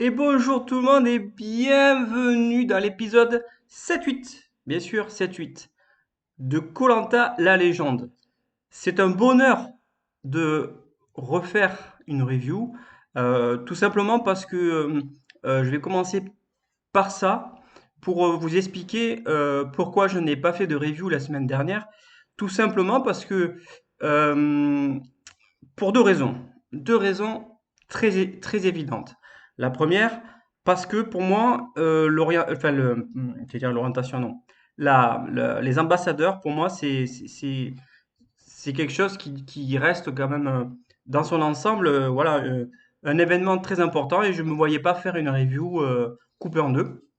Et bonjour tout le monde et bienvenue dans l'épisode 7-8, bien sûr 7-8, de koh la légende. C'est un bonheur de refaire une review, tout simplement parce que je vais commencer par ça pour vous expliquer pourquoi je n'ai pas fait de review la semaine dernière. Tout simplement parce que euh, pour deux raisons très évidentes. La première, parce que pour moi, c'est-à-dire l'orientation, non. Les ambassadeurs, pour moi, c'est quelque chose qui reste quand même, dans son ensemble, voilà, un événement très important et je ne me voyais pas faire une review coupée en deux.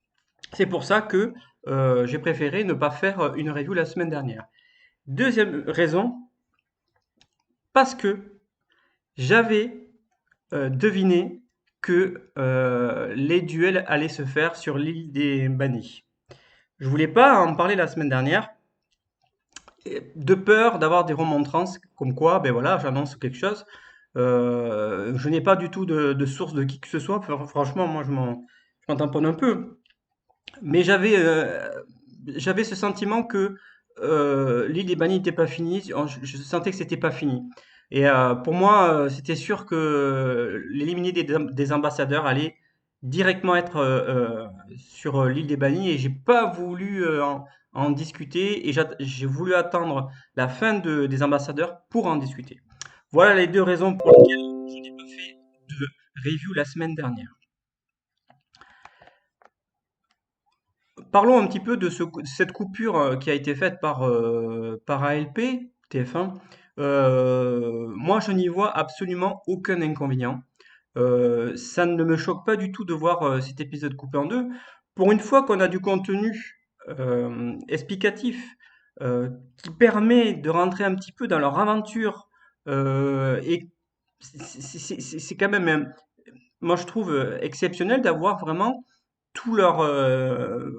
C'est pour ça que j'ai préféré ne pas faire une review la semaine dernière. Deuxième raison, parce que j'avais deviné que les duels allaient se faire sur l'île des bannis. Je voulais pas en parler la semaine dernière, de peur d'avoir des remontrances comme quoi, ben voilà, j'annonce quelque chose. Je n'ai pas du tout de source de qui que ce soit. Franchement, moi, je m'en tamponne un peu. Mais j'avais ce sentiment que l'île des bannis n'était pas finie. Je sentais que c'était pas fini. Et pour moi, c'était sûr que l'éliminer des ambassadeurs allait directement être sur l'île des bannis. Et j'ai pas voulu en discuter. Et j'ai voulu attendre la fin des ambassadeurs pour en discuter. Voilà les deux raisons pour lesquelles je n'ai pas fait de review la semaine dernière. Parlons un petit peu de cette coupure qui a été faite par ALP, TF1. Moi, je n'y vois absolument aucun inconvénient. Ça ne me choque pas du tout de voir cet épisode coupé en deux. Pour une fois qu'on a du contenu explicatif qui permet de rentrer un petit peu dans leur aventure, et c'est quand même, moi je trouve exceptionnel d'avoir vraiment tout leur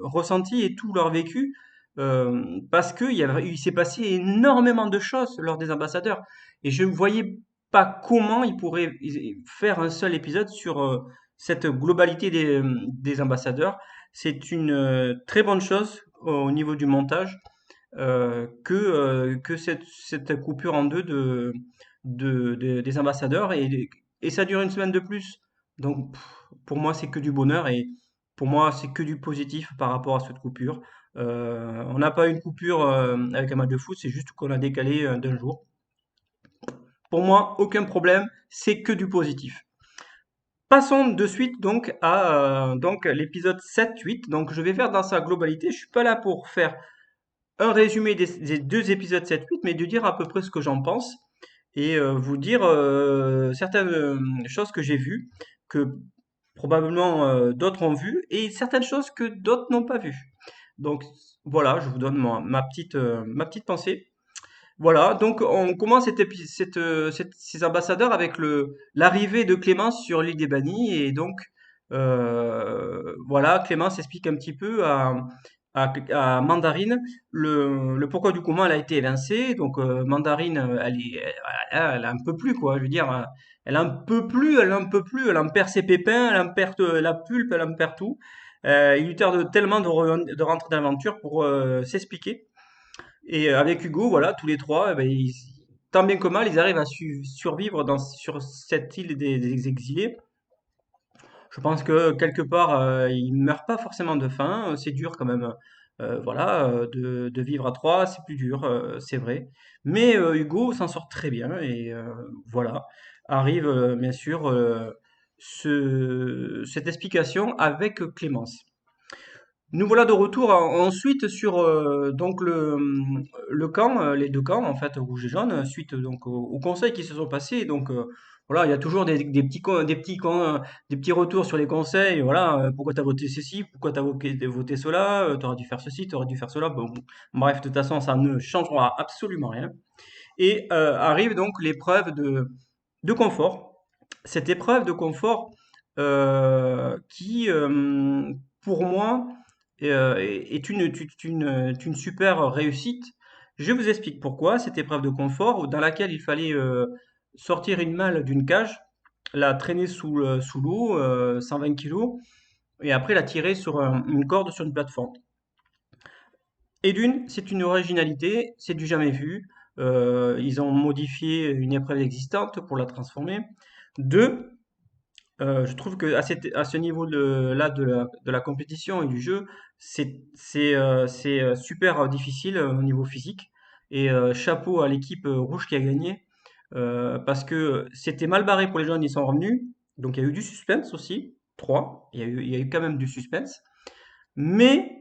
ressenti et tout leur vécu, parce il s'est passé énormément de choses lors des ambassadeurs. Et je ne voyais pas comment ils pourraient faire un seul épisode sur cette globalité des ambassadeurs. C'est une très bonne chose au niveau du montage que cette coupure en deux des ambassadeurs. Et ça dure une semaine de plus. Donc pour moi, c'est que du bonheur et pour moi, c'est que du positif par rapport à cette coupure. On n'a pas une coupure avec un match de foot, c'est juste qu'on a décalé d'un jour. Pour moi, aucun problème, c'est que du positif. Passons de suite donc à donc l'épisode 7-8. Donc je vais faire dans sa globalité. Je suis pas là pour faire un résumé des deux épisodes 7-8, mais de dire à peu près ce que j'en pense et vous dire certaines choses que j'ai vues, que probablement d'autres ont vues, et certaines choses que d'autres n'ont pas vues. Donc voilà, je vous donne ma petite pensée. Voilà, donc on commence ces ambassadeurs avec l'arrivée de Clémence sur l'île des Bannis et donc voilà, Clémence explique un petit peu à Mandarine le pourquoi du comment elle a été évincée. Donc Mandarine, elle en peut plus quoi, je veux dire, elle en peut plus, elle en peut plus, elle en perd ses pépins, elle en perd la pulpe, elle en perd tout. Il lui tarde tellement de rentrer dans l'aventure pour s'expliquer. Et avec Hugo, voilà, tous les trois, eh ben, tant bien que mal, ils arrivent à survivre sur cette île des exilés. Je pense que quelque part, ils meurent pas forcément de faim. C'est dur quand même, voilà, de vivre à trois, c'est plus dur, c'est vrai. Mais Hugo s'en sort très bien et voilà, arrive bien sûr cette explication avec Clémence. Nous voilà de retour ensuite sur donc le camp, les deux camps en fait, rouge et jaune, suite donc aux conseils qui se sont passés. Donc voilà, il y a toujours des petits retours sur les conseils. Voilà, pourquoi t'as voté ceci, pourquoi t'as voté cela, t'aurais dû faire ceci, t'aurais dû faire cela. Bon, bref, de toute façon, ça ne changera absolument rien. Et arrive donc l'épreuve de confort. Cette épreuve de confort qui, pour moi, est une super réussite. Je vous explique pourquoi. Cette épreuve de confort, dans laquelle il fallait sortir une malle d'une cage, la traîner sous l'eau, 120 kilos, et après la tirer sur une corde sur une plateforme. Et d'une, c'est une originalité, c'est du jamais vu. Ils ont modifié une épreuve existante pour la transformer. Deux, je trouve que à ce niveau là de la compétition et du jeu, c'est super difficile au niveau physique. Et chapeau à l'équipe rouge qui a gagné, parce que c'était mal barré pour les jeunes, ils sont revenus. Donc il y a eu du suspense aussi. Trois, il y a eu quand même du suspense. Mais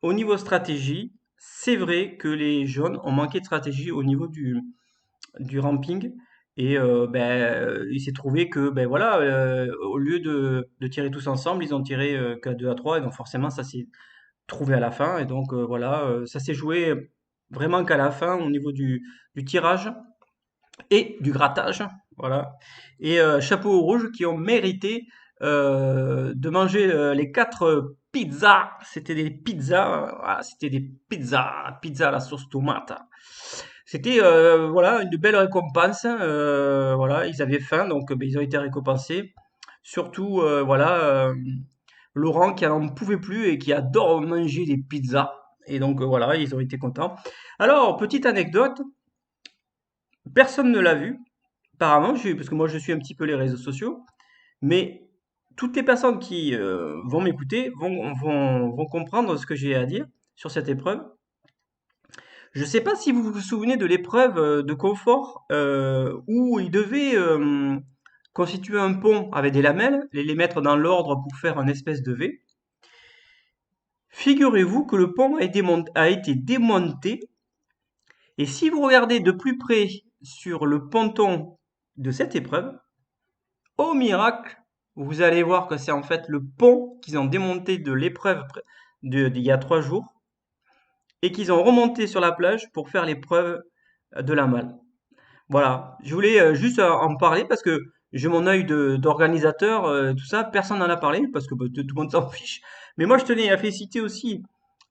au niveau stratégie, c'est vrai que les jaunes ont manqué de stratégie au niveau du ramping. Et il s'est trouvé que ben voilà, au lieu de tirer tous ensemble, ils ont tiré qu'à 2 à 3 et donc forcément ça s'est trouvé à la fin. Et donc voilà, ça s'est joué vraiment qu'à la fin au niveau du tirage et du grattage. Voilà. Et chapeau aux rouges qui ont mérité de manger les quatre pizzas. C'était des pizzas, voilà, c'était des pizzas, pizza à la sauce tomate. C'était voilà une belle récompense. Voilà, ils avaient faim, donc ben, ils ont été récompensés. Surtout voilà Laurent qui n'en pouvait plus et qui adore manger des pizzas. Et donc voilà, ils ont été contents. Alors, petite anecdote, personne ne l'a vu. Apparemment, parce que moi je suis un petit peu les réseaux sociaux, mais toutes les personnes qui vont m'écouter vont comprendre ce que j'ai à dire sur cette épreuve. Je ne sais pas si vous vous souvenez de l'épreuve de confort où il devait constituer un pont avec des lamelles, les mettre dans l'ordre pour faire un espèce de V. Figurez-vous que le pont a été démonté et si vous regardez de plus près sur le ponton de cette épreuve, au miracle, vous allez voir que c'est en fait le pont qu'ils ont démonté de l'épreuve d'il y a 3 jours et qu'ils ont remonté sur la plage pour faire l'épreuve de la malle. Voilà, je voulais juste en parler parce que j'ai mon œil d'organisateur, tout ça, personne n'en a parlé parce que bah, tout le monde s'en fiche. Mais moi, je tenais à féliciter aussi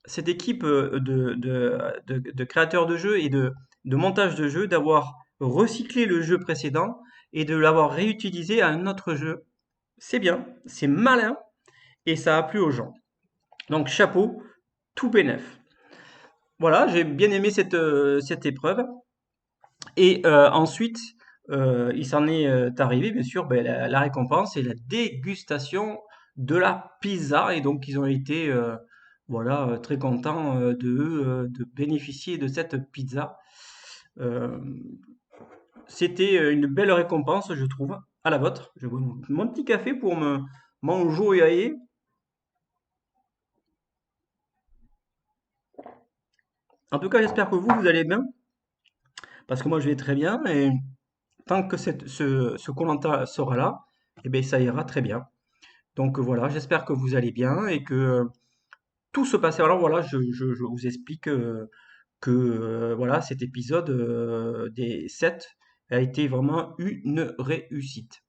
cette équipe de créateurs de jeux et de montage de jeux d'avoir recyclé le jeu précédent et de l'avoir réutilisé à un autre jeu. C'est bien, c'est malin et ça a plu aux gens. Donc chapeau, tout bénef. Voilà, j'ai bien aimé cette épreuve. Et ensuite, il s'en est arrivé, bien sûr, ben, la récompense et la dégustation de la pizza. Et donc, ils ont été voilà, très contents de bénéficier de cette pizza. Euh, C'était une belle récompense, je trouve, à la vôtre. Je bois mon petit café pour me m'enjoyer. En tout cas, j'espère que vous allez bien, parce que moi, je vais très bien. Et tant que ce koh sera là, eh bien, ça ira très bien. Donc voilà, j'espère que vous allez bien et que tout se passe. Alors voilà, je vous explique que voilà, cet épisode des 7 a été vraiment une réussite.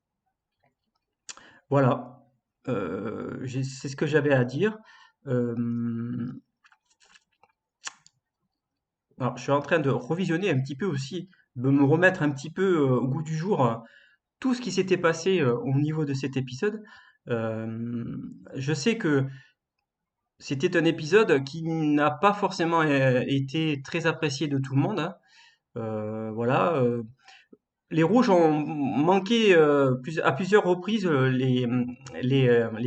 Voilà, c'est ce que j'avais à dire. Euh, alors, je suis en train de revisionner un petit peu aussi, de me remettre un petit peu au goût du jour tout ce qui s'était passé au niveau de cet épisode. Euh, je sais que c'était un épisode qui n'a pas forcément été très apprécié de tout le monde, hein. Voilà, les Rouges ont manqué à plusieurs reprises les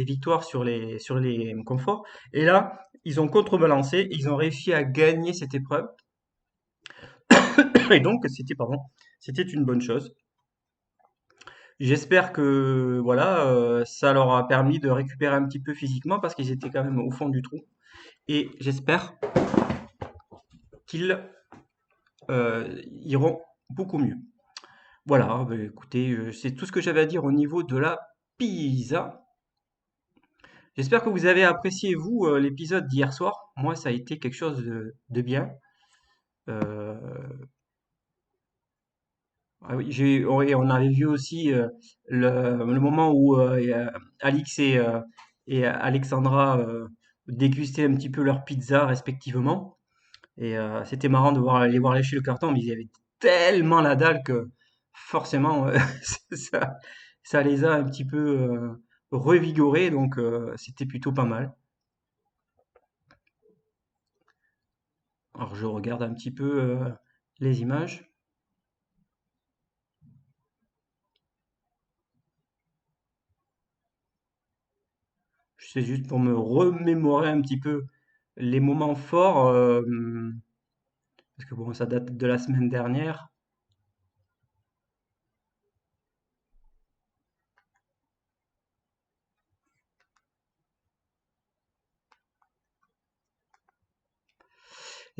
victoires sur les conforts. Et là, ils ont contrebalancé, ils ont réussi à gagner cette épreuve. Et donc, c'était une bonne chose. J'espère que voilà, ça leur a permis de récupérer un petit peu physiquement parce qu'ils étaient quand même au fond du trou. Et j'espère qu'ils iront beaucoup mieux. Voilà, bah, écoutez, c'est tout ce que j'avais à dire au niveau de la pizza. J'espère que vous avez apprécié, vous, l'épisode d'hier soir. Moi, ça a été quelque chose de bien. Euh, ah oui, on avait vu aussi le moment où Alix et Alexandra dégustaient un petit peu leur pizza respectivement. Et c'était marrant de les voir lécher le carton, mais ils avaient tellement la dalle que forcément, ça, ça les a un petit peu revigorés, donc c'était plutôt pas mal. Alors je regarde un petit peu les images. C'est juste pour me remémorer un petit peu les moments forts, parce que bon, ça date de la semaine dernière.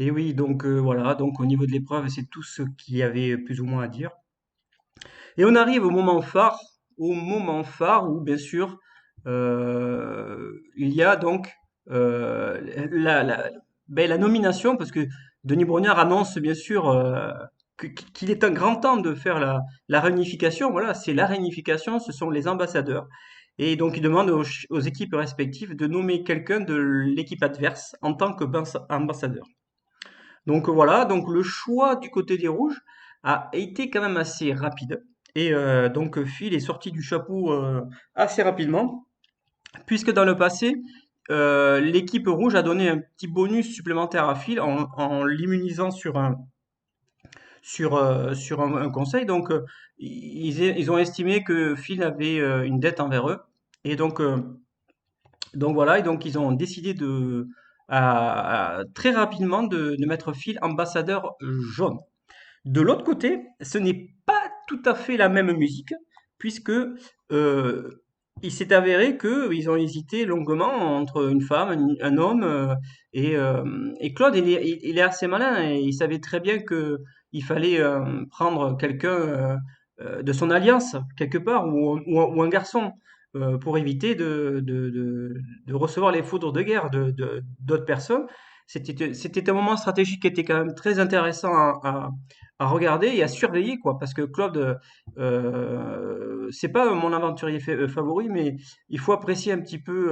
Et oui, donc voilà, donc au niveau de l'épreuve, c'est tout ce qu'il y avait plus ou moins à dire. Et on arrive au moment phare où, bien sûr, il y a donc la, la, ben, la nomination, parce que Denis Brognard annonce, bien sûr, qu'il est un grand temps de faire la réunification. Voilà, c'est la réunification, ce sont les ambassadeurs. Et donc, il demande aux équipes respectives de nommer quelqu'un de l'équipe adverse en tant qu'ambassadeur. Donc voilà, donc le choix du côté des rouges a été quand même assez rapide. Et donc Phil est sorti du chapeau assez rapidement, puisque dans le passé, l'équipe rouge a donné un petit bonus supplémentaire à Phil en l'immunisant sur un conseil. Donc ils ont estimé que Phil avait une dette envers eux. Et donc voilà, et donc ils ont décidé très rapidement de mettre Phil ambassadeur jaune. De l'autre côté, ce n'est pas tout à fait la même musique, puisque il s'est avéré qu'ils ont hésité longuement entre une femme, un homme, et Claude, il est assez malin, et il savait très bien que il fallait prendre quelqu'un de son alliance, quelque part, ou un garçon, pour éviter de recevoir les foudres de guerre d'autres personnes. C'était un moment stratégique qui était quand même très intéressant à regarder et à surveiller, quoi, parce que Claude, c'est pas mon aventurier favori, mais il faut apprécier un petit peu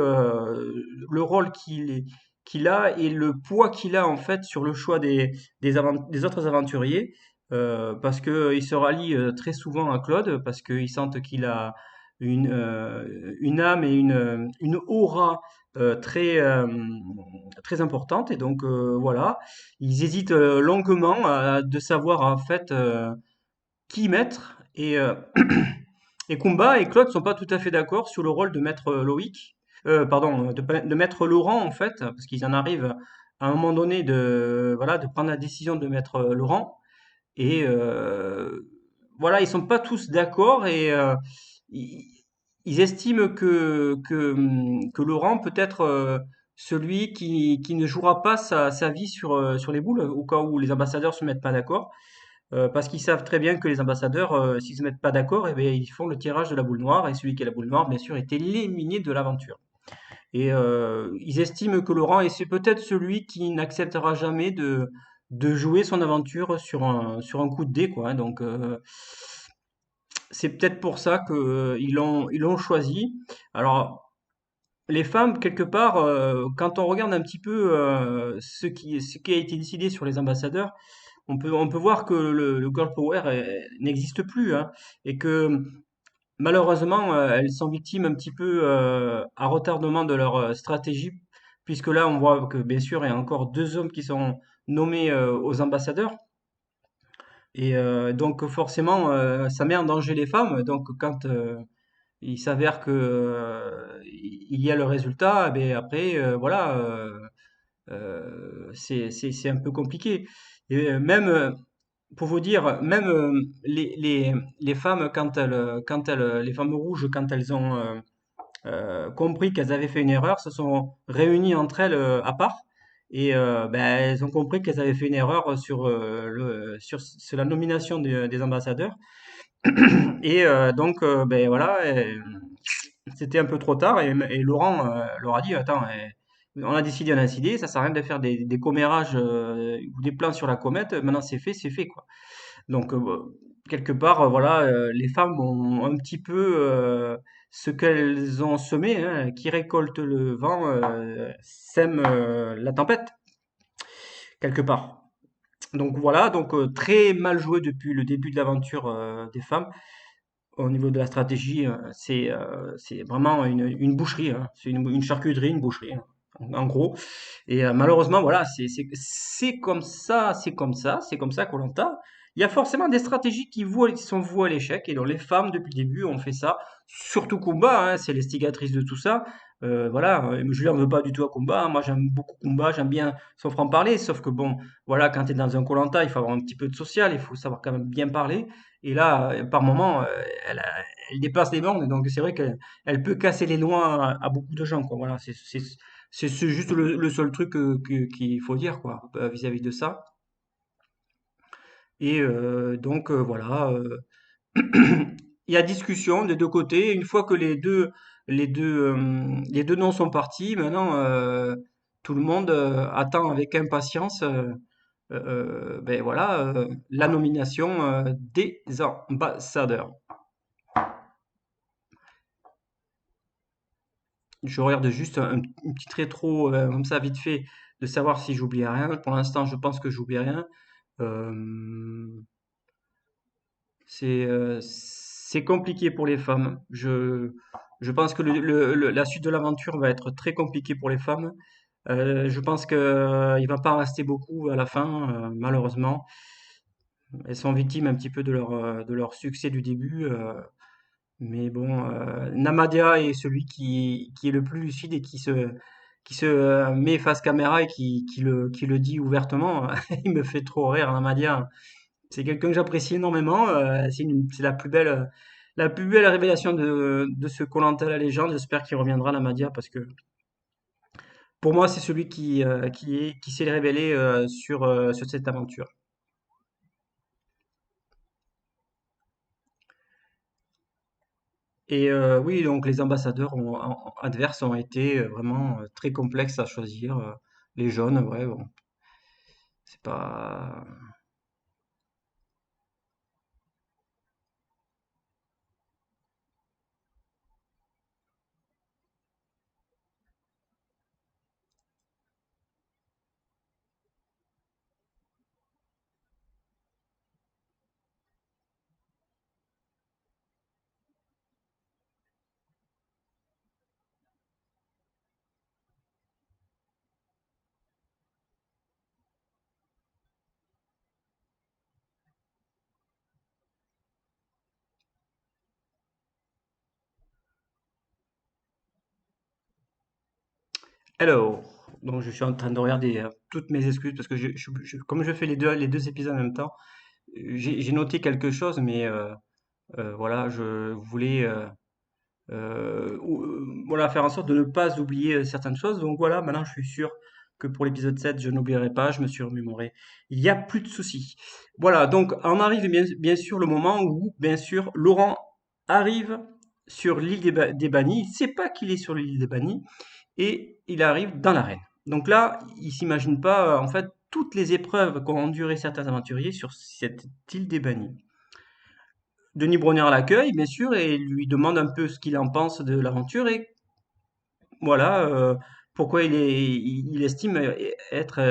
le rôle qu'il a et le poids qu'il a en fait sur le choix des autres aventuriers, parce que il se rallie très souvent à Claude, parce qu'ils sentent qu'il a une âme et une aura très, très importante, et donc voilà, ils hésitent longuement de savoir en fait qui mettre, et Kumba et Claude sont pas tout à fait d'accord sur le rôle de maître Loïc, pardon, de maître Laurent en fait, parce qu'ils en arrivent à un moment donné de voilà de prendre la décision de mettre Laurent, et voilà, ils sont pas tous d'accord, et ils, ils estiment que Laurent peut être celui qui ne jouera pas sa vie sur les boules, au cas où les ambassadeurs se mettent pas d'accord, parce qu'ils savent très bien que les ambassadeurs, s'ils se mettent pas d'accord, eh bien, ils font le tirage de la boule noire, et celui qui a la boule noire, bien sûr, est éliminé de l'aventure. Et ils estiment que Laurent est c'est peut-être celui qui n'acceptera jamais de jouer son aventure sur un coup de dé, quoi, hein. Donc c'est peut-être pour ça que ils l'ont choisi. Alors les femmes, quelque part, quand on regarde un petit peu ce qui a été décidé sur les ambassadeurs, on peut voir que le girl power n'existe plus, hein, et que malheureusement, elles sont victimes un petit peu à retardement de leur stratégie, puisque là, on voit que bien sûr, il y a encore deux hommes qui sont nommés aux ambassadeurs, et donc forcément, ça met en danger les femmes. Donc quand il s'avère que il y a le résultat, eh ben après, voilà, c'est un peu compliqué. Et même pour vous dire, même les femmes, les femmes rouges, quand elles ont compris qu'elles avaient fait une erreur, se sont réunies entre elles à part, et ben, elles ont compris qu'elles avaient fait une erreur sur la nomination des ambassadeurs. Et donc, ben voilà, c'était un peu trop tard, et Laurent leur a dit, attends, on a décidé, ça sert à rien de faire des commérages ou des plans sur la comète, maintenant c'est fait, quoi. Donc, quelque part, voilà, les femmes ont un petit peu ce qu'elles ont semé, hein, qui récolte le vent, sème la tempête, quelque part. Donc voilà, donc très mal joué depuis le début de l'aventure des femmes. au niveau de la stratégie, c'est vraiment une boucherie, hein. C'est une charcuterie, une boucherie, hein, en gros. Et malheureusement, voilà, c'est comme ça, c'est comme ça, c'est comme ça koh. Il y a forcément des stratégies qui sont vouées à l'échec. Et donc les femmes, depuis le début, ont fait ça. Surtout Kumba, hein, c'est l'instigatrice de tout ça. Voilà, je lui en veux pas du tout à Kumba, hein. Moi, j'aime beaucoup Kumba, j'aime bien son franc-parler. Sauf que bon, voilà, quand tu es dans un koh, il faut avoir un petit peu de social, il faut savoir quand même bien parler. Et là, par moment, elle, elle dépasse les bornes. Donc c'est vrai qu'elle peut casser les noix à beaucoup de gens, quoi. Voilà, c'est juste le seul truc qu'il faut dire, quoi, vis-à-vis de ça. Et donc voilà, il y a discussion des deux côtés. Une fois que les deux noms sont partis, maintenant tout le monde attend avec impatience, ben voilà, la nomination des ambassadeurs. Je regarde juste une petite rétro comme ça vite fait de savoir si j'oublie rien. Pour l'instant, je pense que j'oublie rien. Euh, c'est compliqué pour les femmes. Je pense que la suite de l'aventure va être très compliquée pour les femmes. Je pense qu'il il va pas en rester beaucoup à la fin, malheureusement. Elles sont victimes un petit peu de leur succès du début. Mais bon, Namadia est celui qui est le plus lucide et qui se met face caméra et qui le dit ouvertement. Il me fait trop rire, Namadia. C'est quelqu'un que j'apprécie énormément. C'est la plus belle révélation de ce koh la légende. J'espère qu'il reviendra, Namadia, parce que pour moi, c'est celui qui s'est révélé sur cette aventure. Et oui, donc les ambassadeurs adverses ont été vraiment très complexes à choisir. Les jaunes, ouais, bon, c'est pas. Alors, donc je suis en train de regarder toutes mes excuses parce que comme je fais les deux épisodes en même temps, j'ai noté quelque chose, mais voilà, je voulais voilà, faire en sorte de ne pas oublier certaines choses. Donc voilà, maintenant je suis sûr que pour l'épisode 7 je n'oublierai pas, je me suis remémoré. Il n'y a plus de soucis. Voilà, donc on arrive bien sûr le moment où, bien sûr, Laurent arrive sur l'île des Bannis. Il ne sait pas qu'il est sur l'île des Bannis et il arrive dans l'arène. Donc là, il s'imagine pas, en fait, toutes les épreuves qu'ont enduré certains aventuriers sur cette île des Bannis. Denis Brognard l'accueille, bien sûr, et lui demande un peu ce qu'il en pense de l'aventure et voilà pourquoi il estime être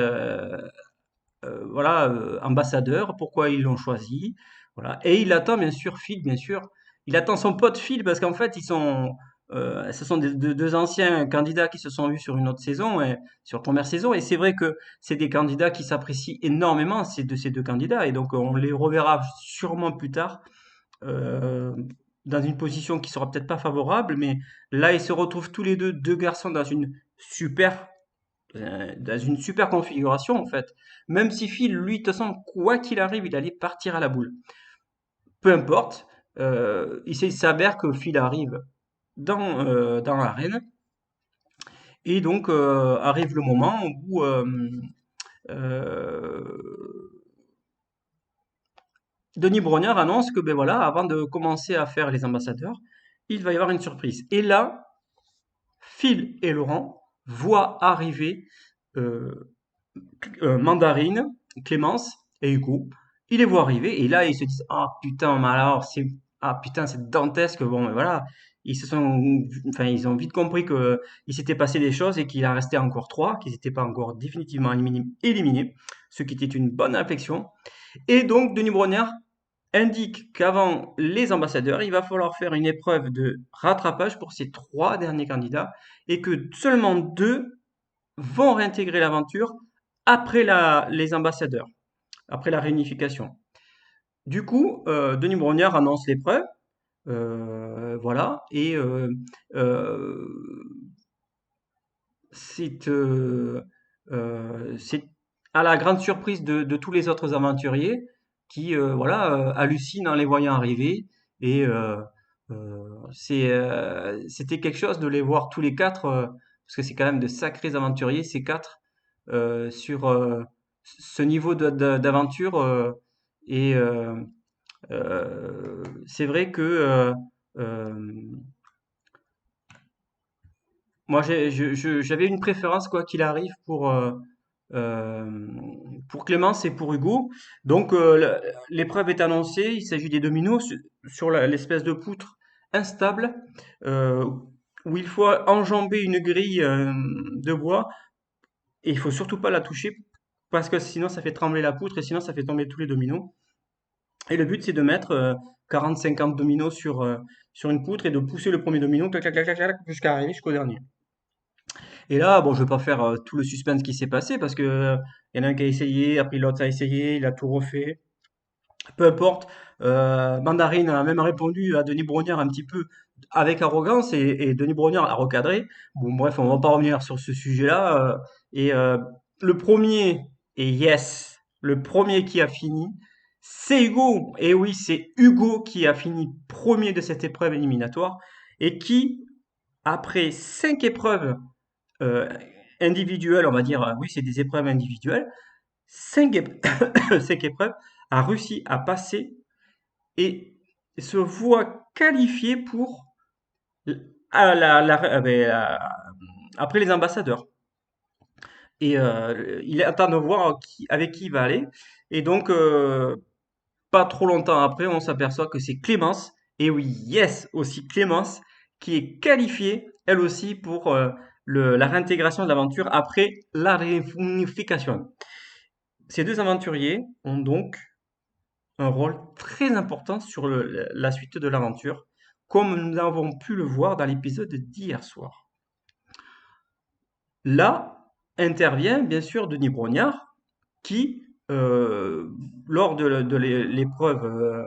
voilà ambassadeur, pourquoi ils l'ont choisi, voilà. Et il attend bien sûr Phil, bien sûr, il attend son pote Phil parce qu'en fait ce sont deux anciens candidats qui se sont vus sur une autre saison, sur la première saison, et c'est vrai que c'est des candidats qui s'apprécient énormément, ces deux candidats, et donc on les reverra sûrement plus tard euh, dans une position qui sera peut-être pas favorable, mais là, ils se retrouvent tous les deux, deux garçons, dans une super configuration, en fait. Même si Phil, lui, de toute façon, quoi qu'il arrive, il allait partir à la boule. Peu importe, il s'avère que Phil arrive dans l'arène, et donc arrive le moment où euh, Denis Brognard annonce que, ben voilà, avant de commencer à faire les ambassadeurs, il va y avoir une surprise. Et là, Phil et Laurent voient arriver euh, Mandarine, Clémence et Hugo. Ils les voient arriver et là ils se disent ah putain mais alors c'est dantesque, bon mais voilà, enfin ils ont vite compris que il s'était passé des choses et qu'il en restait encore trois, qu'ils n'étaient pas encore définitivement éliminés, ce qui était une bonne réflexion. Et donc Denis Brognard indique qu'avant les ambassadeurs, il va falloir faire une épreuve de rattrapage pour ces 3 derniers candidats et que seulement 2 vont réintégrer l'aventure après les ambassadeurs, après la réunification. Du coup, Denis Brognard annonce l'épreuve, voilà, et c'est c'est à la grande surprise de tous les autres aventuriers qui, voilà, hallucinent en les voyant arriver. Et c'était quelque chose de les voir tous les quatre, parce que c'est quand même de sacrés aventuriers, ces quatre, sur ce niveau d'aventure. Et c'est vrai que moi, j'avais une préférence, quoi qu'il arrive, euh, pour Clémence et pour Hugo. Donc, l'épreuve est annoncée. Il s'agit des dominos sur l'espèce de poutre instable, euh, où il faut enjamber une grille de bois. Et il faut surtout pas la toucher, parce que sinon, ça fait trembler la poutre et sinon, ça fait tomber tous les dominos. Et le but, c'est de mettre 40-50 dominos sur une poutre et de pousser le premier domino, clac, clac, clac, clac, clac, jusqu'à arriver jusqu'au dernier. Et là, bon, je vais pas faire tout le suspense qui s'est passé parce que il y en a un qui a essayé, après l'autre a essayé, il a tout refait. Peu importe. Mandarine a même répondu à Denis Brognard un petit peu avec arrogance et Denis Brognard l'a recadré. Bon, bref, on va pas revenir sur ce sujet-là. Et le premier, et yes, le premier qui a fini, c'est Hugo. Et oui, c'est Hugo qui a fini premier de cette épreuve éliminatoire et qui, après 5 épreuves euh, individuelles, on va dire, oui, c'est des épreuves individuelles, 5 épreuves, a réussi à passer et se voit qualifié pour après les ambassadeurs. Et il attend de voir avec qui il va aller. Et donc, pas trop longtemps après, on s'aperçoit que c'est Clémence, et oui, yes, aussi Clémence, qui est qualifiée, elle aussi, pour la réintégration de l'aventure après la réunification. Ces deux aventuriers ont donc un rôle très important sur la suite de l'aventure, comme nous avons pu le voir dans l'épisode d'hier soir. Là intervient bien sûr Denis Brognard, qui, lors de l'épreuve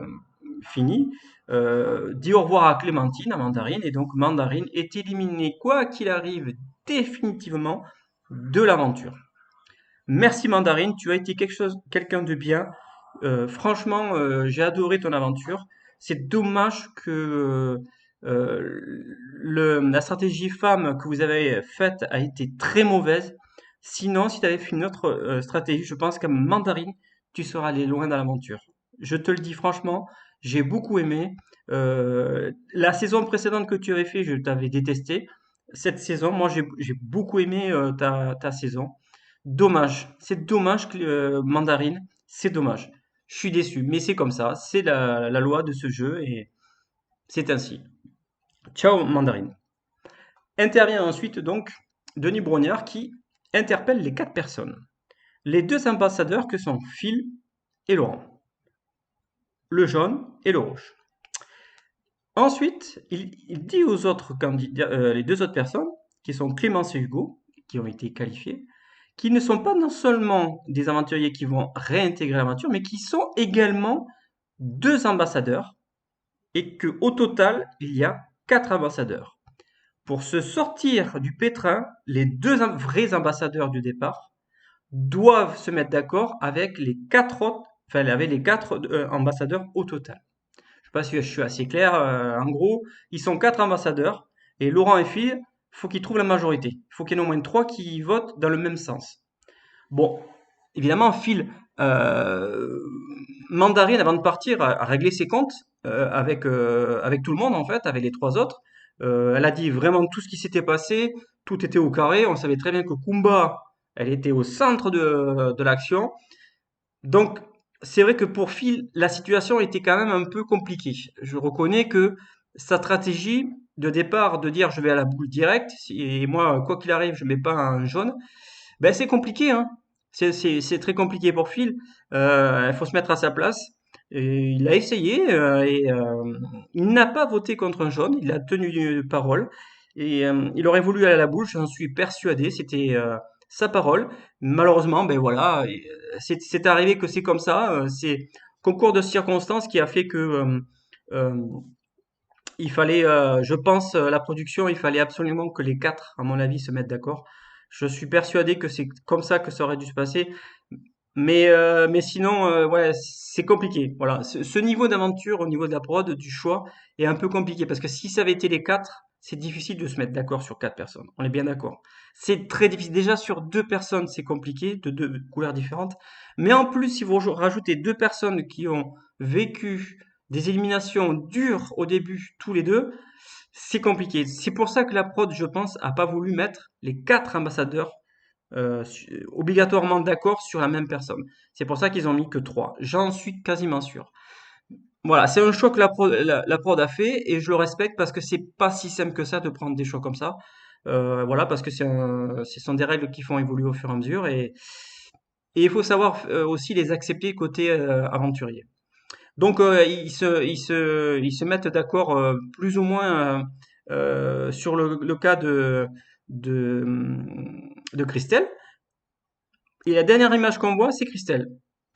finie, dit au revoir à Clémentine, à Mandarine, et donc Mandarine est éliminée, quoi qu'il arrive, définitivement de l'aventure. Merci Mandarine, tu as été quelqu'un de bien. Franchement, j'ai adoré ton aventure. C'est dommage que la stratégie femme que vous avez faite a été très mauvaise. Sinon, si tu avais fait une autre stratégie, je pense qu'à Mandarine, tu serais allé loin dans l'aventure. Je te le dis franchement, j'ai beaucoup aimé. La saison précédente que tu avais fait, je t'avais détesté. Cette saison, moi, j'ai beaucoup aimé ta saison. Dommage, c'est dommage que Mandarine, c'est dommage. Je suis déçu, mais c'est comme ça, c'est la loi de ce jeu et c'est ainsi. Ciao Mandarine. Intervient ensuite donc Denis Brognard qui interpelle les 4 personnes. Les 2 ambassadeurs que sont Phil et Laurent, le jaune et le rouge. Ensuite, il dit aux autres candidats, les 2 autres personnes, qui sont Clémence et Hugo, qui ont été qualifiés, qui ne sont pas non seulement des aventuriers qui vont réintégrer l'aventure, mais qui sont également 2 ambassadeurs, et qu'au total, il y a 4 ambassadeurs. Pour se sortir du pétrin, les 2 vrais ambassadeurs du départ doivent se mettre d'accord avec les 4 autres, enfin avec les 4 ambassadeurs au total. Je sais pas si je suis assez clair. En gros, ils sont 4 ambassadeurs et Laurent et Phil, faut qu'ils trouvent la majorité. Il faut qu'il y en ait au moins 3 qui votent dans le même sens. Bon, évidemment, Phil, Mandarine, avant de partir, a réglé ses comptes avec tout le monde, en fait, avec les 3 autres. Elle a dit vraiment tout ce qui s'était passé, tout était au carré. On savait très bien que Kumba, elle était au centre de l'action. Donc, c'est vrai que pour Phil, la situation était quand même un peu compliquée. Je reconnais que sa stratégie de départ, de dire je vais à la boule directe, et moi, quoi qu'il arrive, je mets pas un jaune, ben c'est compliqué, hein. C'est très compliqué pour Phil. Il faut se mettre à sa place. Et il a essayé il n'a pas voté contre un jaune, il a tenu parole et il aurait voulu aller à la bouche, j'en suis persuadé, c'était sa parole. Malheureusement, ben voilà, c'est arrivé que c'est comme ça, c'est concours de circonstances qui a fait que euh, il fallait, je pense, la production, il fallait absolument que les quatre, à mon avis, se mettent d'accord. Je suis persuadé que c'est comme ça que ça aurait dû se passer. Mais sinon, ouais, c'est compliqué. Voilà, ce niveau d'aventure au niveau de la prod, du choix, est un peu compliqué parce que si ça avait été les quatre, c'est difficile de se mettre d'accord sur quatre personnes. On est bien d'accord. C'est très difficile. Déjà sur deux personnes, c'est compliqué, de deux couleurs différentes. Mais en plus, si vous rajoutez deux personnes qui ont vécu des éliminations dures au début, tous les deux, c'est compliqué. C'est pour ça que la prod, je pense, a pas voulu mettre les quatre ambassadeurs obligatoirement d'accord sur la même personne. C'est pour ça qu'ils ont mis que 3. J'en suis quasiment sûr. Voilà, c'est un choix que la prod a fait et je le respecte parce que c'est pas si simple que ça de prendre des choix comme ça. Voilà, parce que ce sont des règles qui font évoluer au fur et à mesure et il faut savoir aussi les accepter côté aventurier. Donc ils se mettent d'accord plus ou moins sur le cas de, de Christelle. Et la dernière image qu'on voit, c'est Christelle.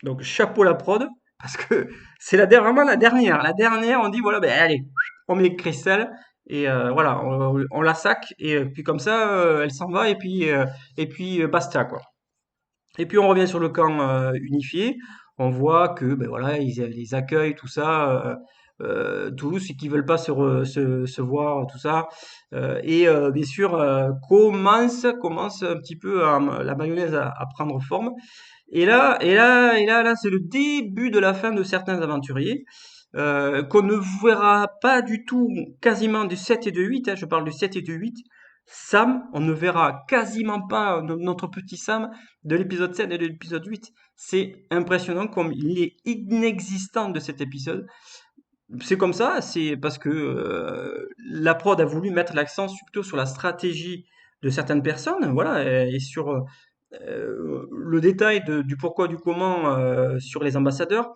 Donc chapeau la prod, parce que c'est vraiment la dernière. La dernière, on dit voilà, ben allez, on met Christelle et voilà, on la sac et puis comme ça, elle s'en va et puis basta quoi. Et puis on revient sur le camp unifié. On voit que ben voilà, ils les accueillent, tout ça, tous, et qu'ils veulent pas se voir, tout ça. Bien sûr, commence un petit peu la mayonnaise à prendre forme. Là, c'est le début de la fin de certains aventuriers. Qu'on ne verra pas du tout, quasiment du 7 et du 8, hein, je parle du 7 et du 8. Sam, on ne verra quasiment pas notre petit Sam de l'épisode 7 et de l'épisode 8. C'est impressionnant comme il est inexistant de cet épisode. C'est comme ça, c'est parce que la prod a voulu mettre l'accent plutôt sur la stratégie de certaines personnes, voilà, et sur le détail du pourquoi, du comment sur les ambassadeurs.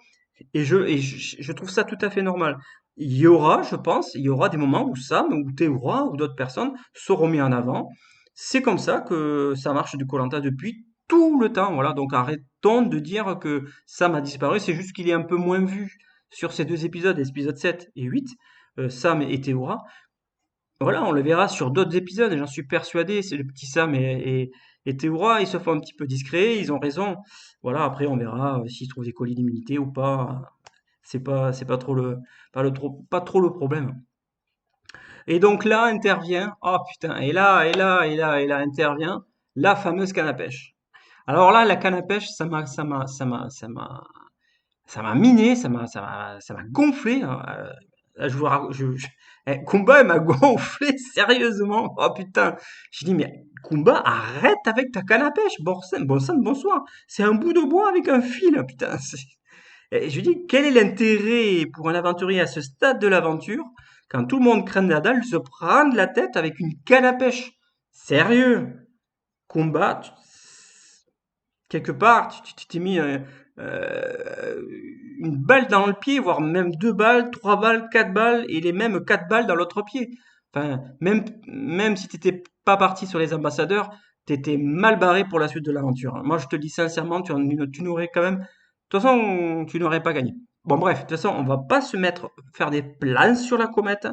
Je trouve ça tout à fait normal. Il y aura, je pense, il y aura des moments où Sam ou Théoura ou d'autres personnes seront mis en avant. C'est comme ça que ça marche du koh depuis tout le temps. Voilà, donc arrêtons de dire que Sam a disparu. C'est juste qu'il est un peu moins vu sur ces deux épisodes, épisodes 7 et 8, Sam et Théoura. Voilà, on le verra sur d'autres épisodes, et j'en suis persuadé. C'est le petit Sam et Théoura, ils se font un petit peu discrets, ils ont raison. Voilà, après on verra s'ils trouvent des colis d'immunité ou pas. C'est pas trop pas trop le problème. Et donc là intervient, oh putain, et là intervient la fameuse canne à pêche. Alors là, la canne à pêche, ça m'a miné, ça m'a gonflé, hein. Là, Kumba, il m'a gonflé sérieusement. Oh putain. Je dis, mais Kumba, arrête avec ta canne à pêche. Bon sang, bonsoir. C'est un bout de bois avec un fil, putain. Et je lui dis, quel est l'intérêt pour un aventurier à ce stade de l'aventure, quand tout le monde craint la dalle, de se prendre la tête avec une canne à pêche? Sérieux. Kumba, quelque part, tu t'es mis euh, une balle dans le pied, voire même deux balles, trois balles, quatre balles, et les mêmes quatre balles dans l'autre pied. Enfin, même si t'étais pas parti sur les ambassadeurs, t'étais mal barré pour la suite de l'aventure, hein. Moi, je te dis sincèrement, tu n'aurais quand même, de toute façon, tu n'aurais pas gagné. Bon, bref, de toute façon, on va pas faire des plans sur la comète.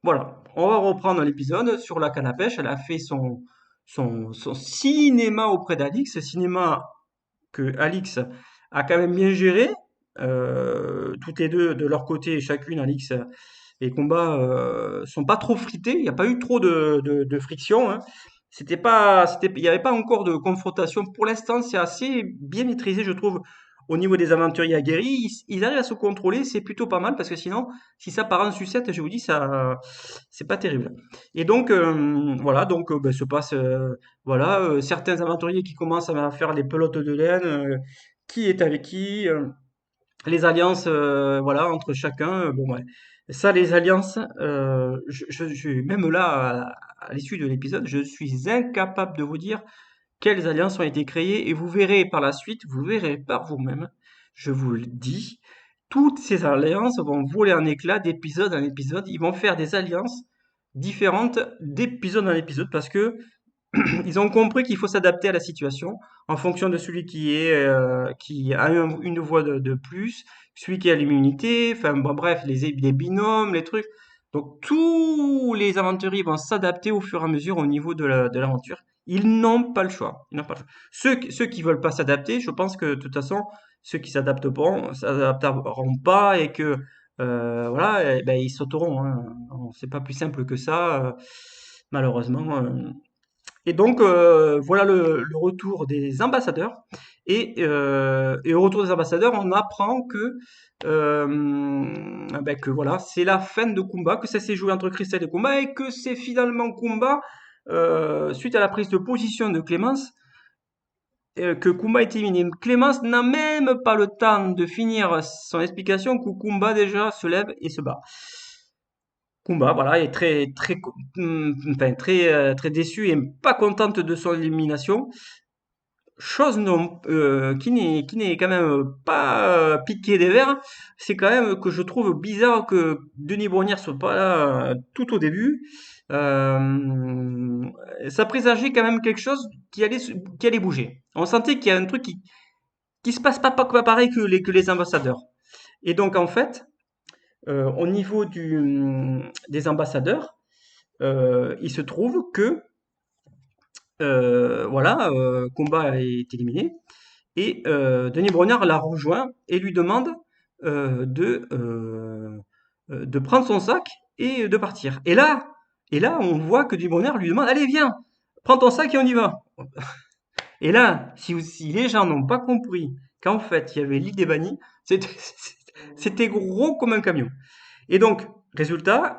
Voilà, on va reprendre l'épisode sur la canne à pêche. Elle a fait son cinéma auprès d'Alix, cinéma que Alix a quand même bien géré. Toutes les deux de leur côté, chacune, Alix et Combat, sont pas trop frités. Il n'y a pas eu trop de friction, hein. Il n'y avait pas encore de confrontation. Pour l'instant, c'est assez bien maîtrisé, je trouve, au niveau des aventuriers aguerris. Ils arrivent à se contrôler, c'est plutôt pas mal parce que sinon, si ça part en sucette, je vous dis, c'est pas terrible. Et donc, voilà, donc ben, se passe, voilà, certains aventuriers qui commencent à faire les pelotes de laine, qui est avec qui, les alliances, voilà, entre chacun. Bon, ouais. Ça, les alliances, même là, à l'issue de l'épisode, je suis incapable de vous dire quelles alliances ont été créées et vous verrez par la suite, vous verrez par vous-même, je vous le dis, toutes ces alliances vont voler en éclats d'épisode en épisode. Ils vont faire des alliances différentes d'épisode en épisode parce que ils ont compris qu'il faut s'adapter à la situation en fonction de celui qui a une voix de plus, celui qui a l'immunité, enfin bon, bref, les binômes, les trucs. Donc tous les aventuriers vont s'adapter au fur et à mesure au niveau de l'aventure. Ils n'ont pas le choix. Ils n'ont pas le choix. Ceux qui veulent pas s'adapter, je pense que de toute façon, ceux qui s'adapteront pas et que voilà, ben, ils sauteront. Hein. C'est pas plus simple que ça, malheureusement. Et donc, voilà le retour des ambassadeurs. Et au retour des ambassadeurs, on apprend que voilà, c'est la fin de combat, que ça s'est joué entre Christelle et Kumba, et que c'est finalement Kumba, suite à la prise de position de Clémence, que Kumba est éliminé. Clémence n'a même pas le temps de finir son explication que Kumba déjà se lève et se bat. Kumba, voilà, est enfin, très déçue et pas contente de son élimination. Chose non, qui n'est quand même pas piqué des verres, c'est quand même que je trouve bizarre que Denis Brognard soit pas là tout au début. Euh, Ça présageait quand même quelque chose qui allait bouger. On sentait qu'il y a un truc qui se passe pas pareil que les ambassadeurs. Et donc en fait, au niveau des ambassadeurs, il se trouve que voilà, Combat est éliminé. Et Denis Brognard la rejoint et lui demande de prendre son sac et de partir. Et là, on voit que Denis Brognard lui demande, allez, viens, prends ton sac et on y va. Et là, si les gens n'ont pas compris qu'en fait, il y avait l'île des bannis, c'était c'était gros comme un camion. Et donc, résultat,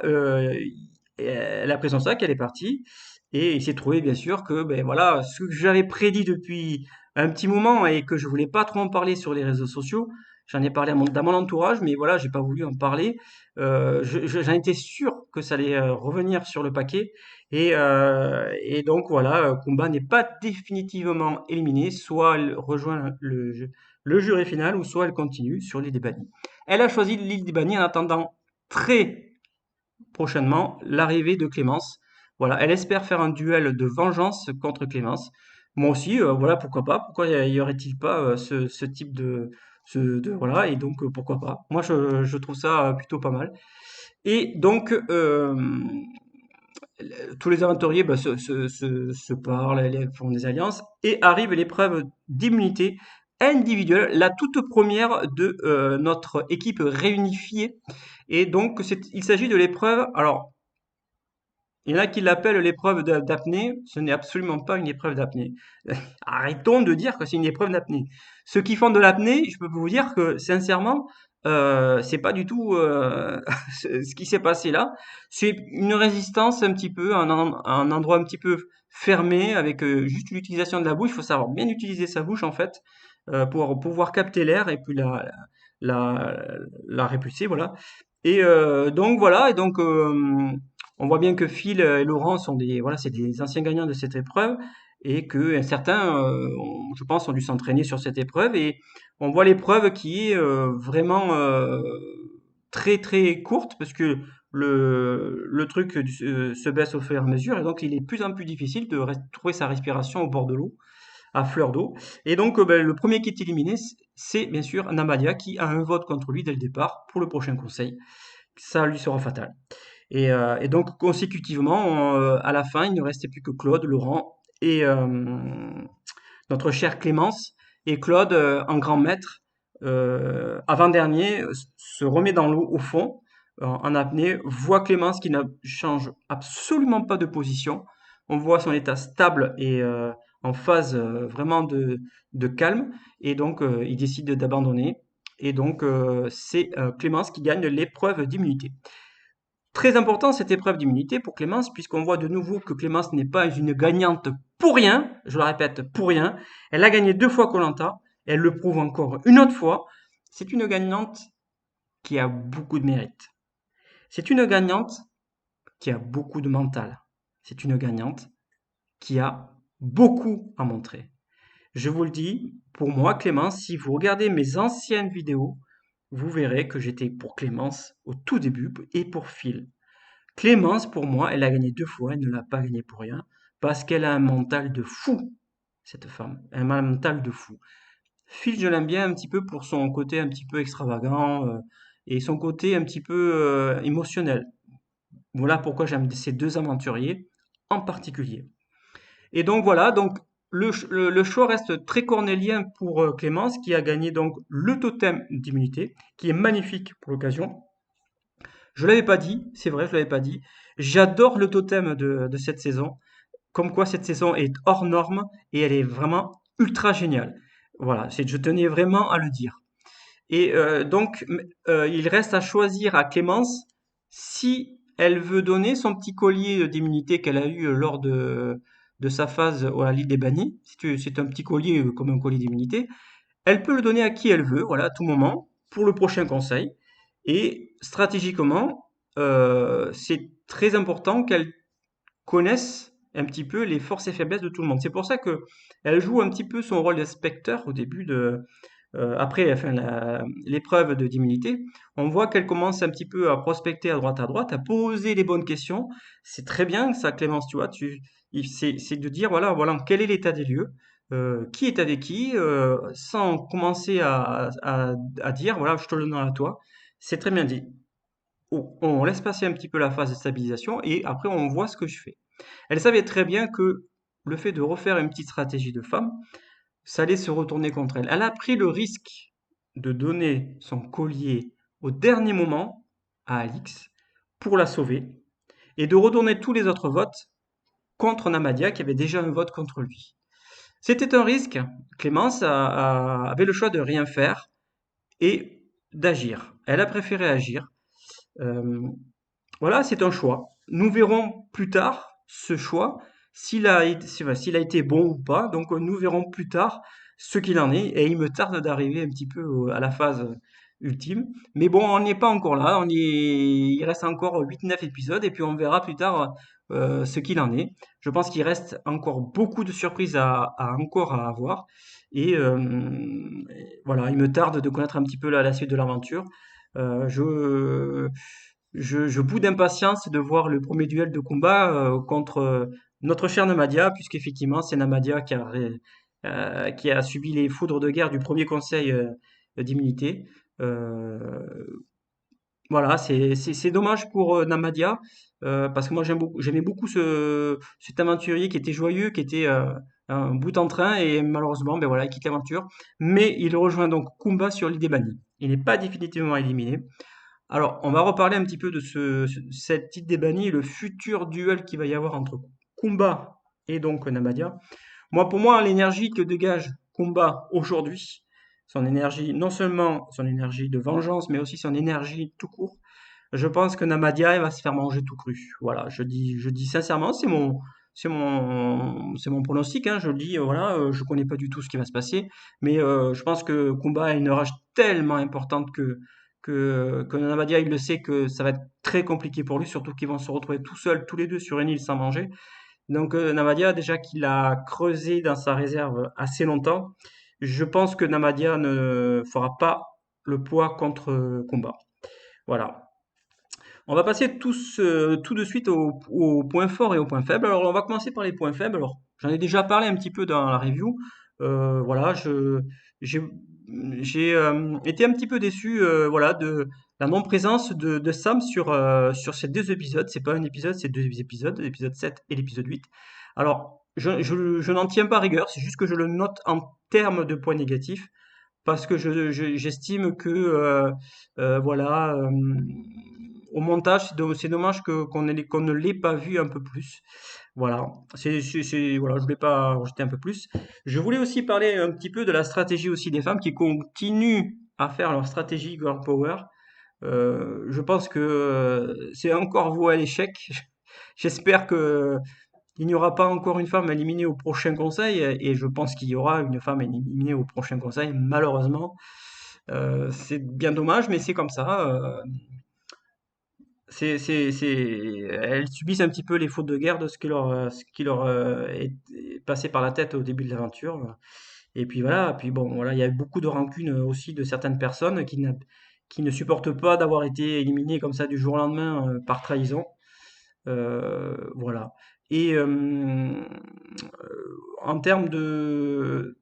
elle a pris son sac, elle est partie, et il s'est trouvé bien sûr que, ben voilà, ce que j'avais prédit depuis un petit moment et que je voulais pas trop en parler sur les réseaux sociaux, j'en ai parlé dans mon entourage, mais voilà, j'ai pas voulu en parler. J'en étais sûr que ça allait revenir sur le paquet, et donc voilà, Kumba n'est pas définitivement éliminé, soit elle rejoint le jury final, ou soit elle continue sur l'île des bannis. Elle a choisi l'île des bannis en attendant très prochainement l'arrivée de Clémence. Voilà, elle espère faire un duel de vengeance contre Clémence. Moi aussi, voilà, pourquoi pas? Pourquoi y aurait-il pas ce type voilà, et donc pourquoi pas? Moi, je trouve ça plutôt pas mal. Et donc, tous les aventuriers bah, se parlent, font des alliances, et arrive l'épreuve d'immunité individuelle, la toute première de notre équipe réunifiée. Et donc, il s'agit de l'épreuve. Alors, il y en a qui l'appellent l'épreuve d'apnée. Ce n'est absolument pas une épreuve d'apnée. Arrêtons de dire que c'est une épreuve d'apnée. Ceux qui font de l'apnée, je peux vous dire que sincèrement, c'est pas du tout ce qui s'est passé là. C'est une résistance un petit peu, un endroit un petit peu fermé avec juste l'utilisation de la bouche. Il faut savoir bien utiliser sa bouche en fait pour pouvoir capter l'air et puis la, la répulser, voilà. Et donc voilà, et donc on voit bien que Phil et Laurent sont voilà, c'est des anciens gagnants de cette épreuve et que certains, je pense, ont dû s'entraîner sur cette épreuve, et on voit l'épreuve qui est vraiment très très courte parce que le truc se baisse au fur et à mesure, et donc il est de plus en plus difficile de trouver sa respiration au bord de l'eau, à fleur d'eau. Et donc ben, le premier qui est éliminé, c'est bien sûr Namadia qui a un vote contre lui dès le départ pour le prochain conseil. Ça lui sera fatal. Et donc consécutivement, à la fin, il ne restait plus que Claude, Laurent et notre chère Clémence. Et Claude, en grand maître, avant-dernier, se remet dans l'eau au fond, en apnée, voit Clémence qui ne change absolument pas de position. On voit son état stable et en phase vraiment de calme. Et donc, il décide d'abandonner. Et donc, c'est Clémence qui gagne l'épreuve d'immunité. Très important cette épreuve d'immunité pour Clémence, puisqu'on voit de nouveau que Clémence n'est pas une gagnante pour rien, je le répète, pour rien. Elle a gagné 2 fois koh, elle le prouve encore une autre fois. C'est une gagnante qui a beaucoup de mérite. C'est une gagnante qui a beaucoup de mental. C'est une gagnante qui a beaucoup à montrer. Je vous le dis, pour moi, Clémence, si vous regardez mes anciennes vidéos, vous verrez que j'étais pour Clémence au tout début et pour Phil. Clémence, pour moi, elle a gagné 2 fois, elle ne l'a pas gagné pour rien, parce qu'elle a un mental de fou, cette femme, un mental de fou. Phil, je l'aime bien un petit peu pour son côté un petit peu extravagant et son côté un petit peu émotionnel. Voilà pourquoi j'aime ces deux aventuriers en particulier. Et donc voilà, donc le choix reste très cornélien pour Clémence qui a gagné donc le totem d'immunité, qui est magnifique pour l'occasion. Je l'avais pas dit, c'est vrai, je l'avais pas dit. J'adore le totem de cette saison. Comme quoi cette saison est hors norme et elle est vraiment ultra géniale. Voilà, je tenais vraiment à le dire. Et donc, il reste à choisir à Clémence si elle veut donner son petit collier d'immunité qu'elle a eu lors de sa phase à la Ligue des Bannis. C'est un petit collier comme un collier d'immunité. Elle peut le donner à qui elle veut, voilà, à tout moment, pour le prochain conseil. Et stratégiquement, c'est très important qu'elle connaisse un petit peu les forces et faiblesses de tout le monde. C'est pour ça que elle joue un petit peu son rôle d'inspecteur au début après enfin, l'épreuve d'immunité. On voit qu'elle commence un petit peu à prospecter à droite, à poser les bonnes questions. C'est très bien ça, Clémence, tu vois. C'est de dire voilà, quel est l'état des lieux, qui est avec qui, sans commencer à dire voilà, je te le donne à toi. C'est très bien dit. On laisse passer un petit peu la phase de stabilisation et après on voit ce que je fais. Elle savait très bien que le fait de refaire une petite stratégie de femme, ça allait se retourner contre elle. Elle a pris le risque de donner son collier au dernier moment à Alix pour la sauver et de retourner tous les autres votes contre Namadia qui avait déjà un vote contre lui. C'était un risque. Clémence avait le choix de rien faire et d'agir. Elle a préféré agir. Euh, Voilà, c'est un choix. Nous verrons plus tard ce choix, s'il a été bon ou pas. Donc, nous verrons plus tard ce qu'il en est. Et il me tarde d'arriver un petit peu à la phase ultime. Mais bon, on n'y est pas encore là. Il reste encore 8 9 épisodes et puis on verra plus tard ce qu'il en est. Je pense qu'il reste encore beaucoup de surprises encore à avoir. Et voilà, il me tarde de connaître un petit peu la suite de l'aventure. Euh, je, je boude d'impatience de voir le premier duel de combat contre notre cher Namadia, puisqu'effectivement c'est Namadia qui a subi les foudres de guerre du premier conseil d'immunité. Euh, voilà, c'est dommage pour Namadia, parce que moi j'aimais beaucoup cet aventurier qui était joyeux, qui était un bout en train, et malheureusement, ben voilà, il quitte l'aventure. Mais il rejoint donc Kumba sur l'île des Bannis. Il n'est pas définitivement éliminé. Alors, on va reparler un petit peu de cette petite débannie et le futur duel qu'il va y avoir entre Kumba et donc Namadia. Pour moi, l'énergie que dégage Kumba aujourd'hui, son énergie, non seulement son énergie de vengeance, mais aussi son énergie tout court, je pense que Namadia, elle va se faire manger tout cru. Voilà, je dis sincèrement, c'est mon pronostic, hein, je le dis, voilà, je connais pas du tout ce qui va se passer, mais je pense que Kumba a une rage tellement importante que Namadia, il le sait que ça va être très compliqué pour lui, surtout qu'ils vont se retrouver tout seuls, tous les deux sur une île sans manger. Donc Namadia, déjà qu'il a creusé dans sa réserve assez longtemps, je pense que Namadia ne fera pas le poids contre Kumba. Voilà. On va passer tout de suite aux points forts et aux points faibles. Alors, on va commencer par les points faibles. Alors, j'en ai déjà parlé un petit peu dans la review. Voilà, j'ai, j'ai été un petit peu déçu, voilà, de la non-présence de Sam sur ces deux épisodes. C'est pas un épisode, c'est deux épisodes, l'épisode 7 et l'épisode 8. Alors, je n'en tiens pas rigueur, c'est juste que je le note en termes de points négatifs parce que j'estime que voilà, au montage, c'est dommage qu'on ne l'ait pas vu un peu plus. Voilà, voilà, je voulais pas rajouter un peu plus. Je voulais aussi parler un petit peu de la stratégie aussi des femmes qui continuent à faire leur stratégie Girl Power. Je pense que c'est encore voué à l'échec. J'espère que il n'y aura pas encore une femme éliminée au prochain conseil, et je pense qu'il y aura une femme éliminée au prochain conseil, malheureusement. C'est bien dommage, mais c'est comme ça. Elles subissent un petit peu les fautes de guerre de ce qui leur est passé par la tête au début de l'aventure. Et puis voilà, puis bon, voilà, il y a eu beaucoup de rancune aussi de certaines personnes qui ne supportent pas d'avoir été éliminés comme ça du jour au lendemain par trahison. Voilà. Et en termes de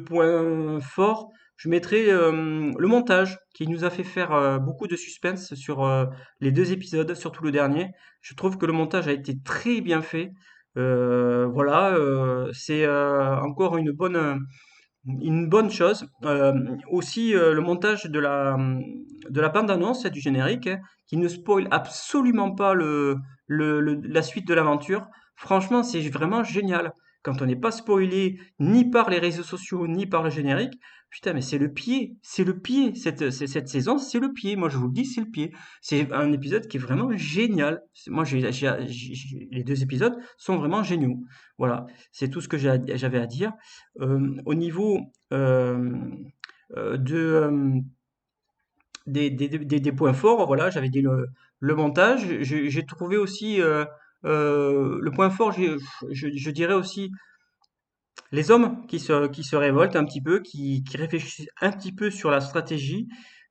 points forts, je mettrais le montage qui nous a fait faire beaucoup de suspense sur les deux épisodes, surtout le dernier. Je trouve que le montage a été très bien fait. Voilà, c'est encore une bonne chose. Aussi, le montage de la bande-annonce, du générique, hein, qui ne spoil absolument pas la suite de l'aventure. Franchement, c'est vraiment génial. Quand on n'est pas spoilé ni par les réseaux sociaux, ni par le générique, putain, mais c'est le pied, c'est le pied. Cette saison, c'est le pied. Moi, je vous le dis, c'est le pied. C'est un épisode qui est vraiment génial. Moi, les deux épisodes sont vraiment géniaux. Voilà, c'est tout ce que j'avais à dire. Au niveau de, des points forts, voilà, j'avais dit le montage. J'ai trouvé aussi le point fort, je dirais aussi les hommes qui se révoltent un petit peu, qui réfléchissent un petit peu sur la stratégie,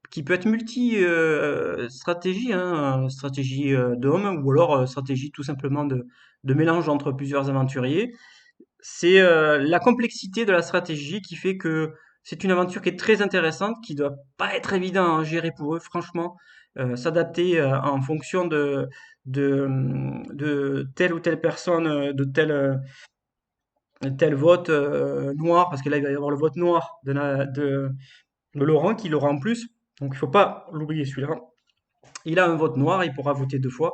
qui peut être multi-stratégie, hein, stratégie d'hommes, ou alors stratégie tout simplement de mélange entre plusieurs aventuriers. C'est la complexité de la stratégie qui fait que c'est une aventure qui est très intéressante, qui doit pas être évident à gérer pour eux, franchement. S'adapter en fonction de telle ou telle personne, tel vote noir, parce que là il va y avoir le vote noir de Laurent qui l'aura en plus. Donc il faut pas l'oublier celui-là. Il a un vote noir, il pourra voter deux fois.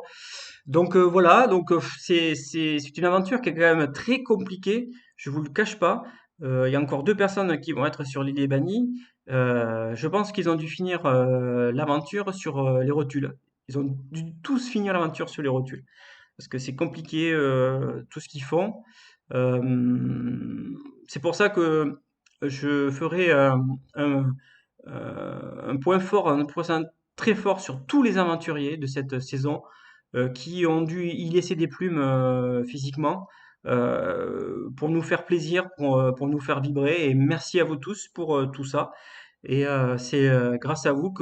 Donc voilà, donc c'est une aventure qui est quand même très compliquée, je vous le cache pas. Il y a encore deux personnes qui vont être sur l'île des Bannis. Je pense qu'ils ont dû finir l'aventure sur les rotules. Ils ont dû tous finir l'aventure sur les rotules. Parce que c'est compliqué tout ce qu'ils font. C'est pour ça que je ferai un point fort, un point très fort sur tous les aventuriers de cette saison qui ont dû y laisser des plumes physiquement pour nous faire plaisir, pour nous faire vibrer. Et merci à vous tous pour tout ça. Et c'est grâce à vous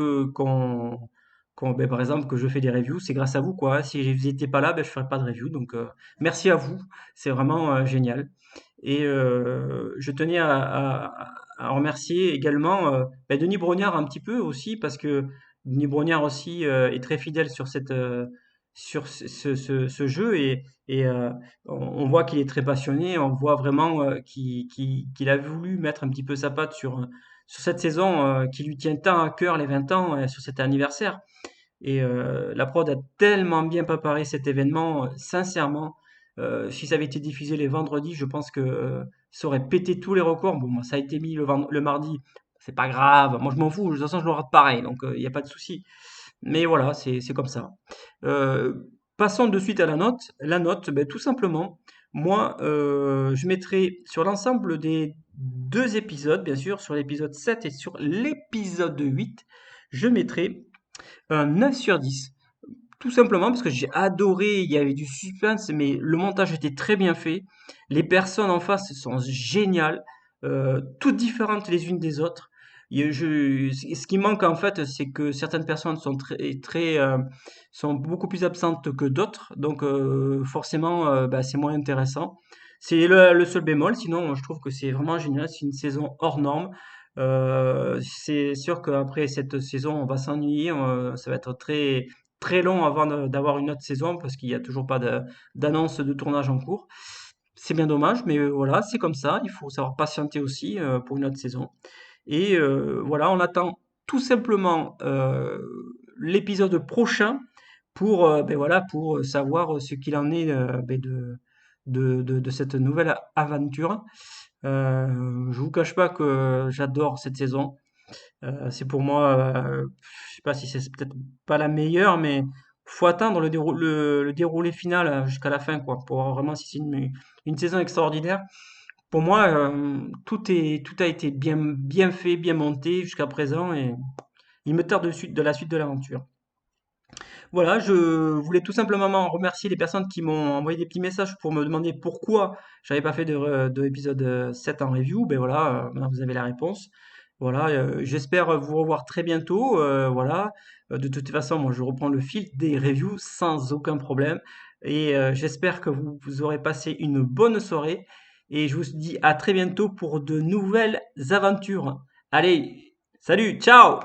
ben, par exemple, que je fais des reviews. C'est grâce à vous, quoi. Si vous n'étiez pas là, ben, je ne ferais pas de review. Donc, merci à vous. C'est vraiment génial. Et je tenais à remercier également ben, Denis Brognard un petit peu aussi, parce que Denis Brognard aussi est très fidèle sur sur ce jeu et on voit qu'il est très passionné, on voit vraiment qu'il a voulu mettre un petit peu sa patte sur cette saison qui lui tient tant à cœur, les 20 ans, sur cet anniversaire. Et la prod a tellement bien préparé cet événement, sincèrement. Si ça avait été diffusé les vendredis, je pense que ça aurait pété tous les records. Bon, moi, ça a été mis le mardi, c'est pas grave. Moi, je m'en fous. De toute façon, je le rate pareil, donc il n'y a pas de souci. Mais voilà, c'est comme ça. Passons de suite à la note. La note, ben, tout simplement, moi, je mettrai sur l'ensemble des deux épisodes, bien sûr, sur l'épisode 7 et sur l'épisode 8, je mettrai un 9 sur 10. Tout simplement parce que j'ai adoré, il y avait du suspense, mais le montage était très bien fait. Les personnes en face sont géniales, toutes différentes les unes des autres. Ce qui manque en fait, c'est que certaines personnes sont sont beaucoup plus absentes que d'autres, donc forcément, bah, c'est moins intéressant. C'est le seul bémol, sinon je trouve que c'est vraiment génial, c'est une saison hors norme. C'est sûr qu'après cette saison, on va s'ennuyer, ça va être très long avant d'avoir une autre saison parce qu'il n'y a toujours pas d'annonce de tournage en cours. C'est bien dommage, mais voilà, c'est comme ça. Il faut savoir patienter aussi pour une autre saison. Et voilà, on attend tout simplement l'épisode prochain pour, ben voilà, pour savoir ce qu'il en est ben de cette nouvelle aventure. Je vous cache pas que j'adore cette saison. C'est pour moi, je sais pas si c'est peut-être pas la meilleure, mais faut atteindre le déroulé final jusqu'à la fin, quoi, pour voir vraiment si c'est une saison extraordinaire. Pour moi, tout a été bien fait, bien monté jusqu'à présent, et il me tarde de la suite de l'aventure. Voilà, je voulais tout simplement remercier les personnes qui m'ont envoyé des petits messages pour me demander pourquoi j'avais pas fait de épisode 7 en review. Ben voilà, maintenant vous avez la réponse. Voilà, j'espère vous revoir très bientôt. Voilà. De toute façon, moi, je reprends le fil des reviews sans aucun problème. Et j'espère que vous aurez passé une bonne soirée. Et je vous dis à très bientôt pour de nouvelles aventures. Allez, salut, ciao!